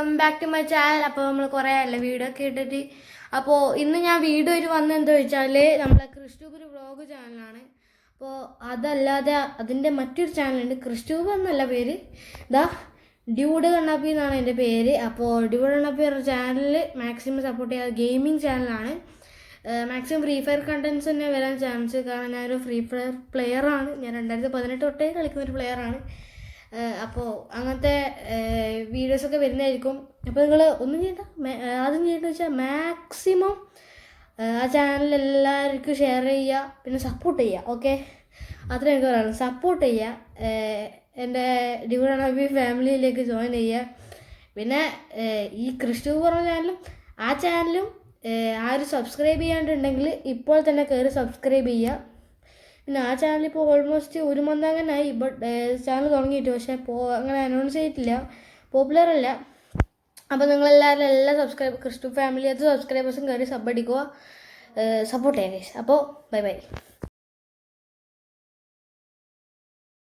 Welcome back to my channel. അപ്പോൾ നമ്മൾ കുറേ അല്ല വീഡിയോ ഒക്കെ ഇട്ടിട്ട്. അപ്പോൾ ഇന്ന് ഞാൻ വീഡിയോയിൽ വന്നെന്താ വെച്ചാൽ നമ്മളെ ക്രിസ്റ്റൂബ് ഒരു വ്ളോഗ് ചാനലാണ്. അപ്പോൾ അതല്ലാതെ അതിൻ്റെ മറ്റൊരു ചാനലുണ്ട്, ക്രിസ്റ്റൂബ് എന്നല്ല പേര്, ഇതാ ഡ്യൂഡ് കണ്ണാപ്പി എന്നാണ് എൻ്റെ പേര്. അപ്പോൾ ഡ്യൂഡ് കണ്ണാപ്പി എന്ന ചാനലിൽ മാക്സിമം സപ്പോർട്ട് ചെയ്യുക ഗെയിമിംഗ് ചാനലാണ്. മാക്സിമം ഫ്രീ ഫയർ കണ്ടൻസ് തന്നെ വരാൻ ചാൻസ്, കാരണം ഞാനൊരു ഫ്രീ ഫയർ പ്ലെയറാണ്. ഞാൻ 2018 തൊട്ടേ കളിക്കുന്ന ഒരു പ്ലെയറാണ്. അപ്പോൾ അങ്ങനത്തെ വീഡിയോസൊക്കെ വരുന്നതായിരിക്കും. അപ്പോൾ നിങ്ങൾ ഒന്നും ചെയ്യണ്ട, ആദ്യം ചെയ്യേണ്ടത് വെച്ചാൽ മാക്സിമം ആ ചാനൽ എല്ലാവർക്കും ഷെയർ ചെയ്യുക, പിന്നെ സപ്പോർട്ട് ചെയ്യുക. ഓക്കെ, അത്രയും എനിക്ക് പറയാനുള്ളൂ. സപ്പോർട്ട് ചെയ്യുക, എൻ്റെ ഡ്യൂഡ് ഫാമിലിയിലേക്ക് ജോയിൻ ചെയ്യുക. പിന്നെ ഈ ക്രിസ്റ്റൂബ് പറഞ്ഞ ചാനലും ആ ചാനലും ആരും സബ്സ്ക്രൈബ് ചെയ്യാണ്ടുണ്ടെങ്കിൽ ഇപ്പോൾ തന്നെ കയറി സബ്സ്ക്രൈബ് ചെയ്യുക. പിന്നെ ആ ചാനൽ ഇപ്പോൾ ഓൾമോസ്റ്റ് 1 month അങ്ങനായി ചാനൽ തുടങ്ങിയിട്ട്, പക്ഷേ അങ്ങനെ അനൗൺസ് ചെയ്തിട്ടില്ല, പോപ്പുലർ അല്ല. അപ്പോൾ നിങ്ങളെല്ലാവരും എല്ലാ ക്രിസ്റ്റൂബ് ഫാമിലി സബ്സ്ക്രൈബേഴ്സും കയറി സബ് അടിക്കുക, സപ്പോർട്ട് ചെയ്യുക. അപ്പോൾ ബൈ ബൈ.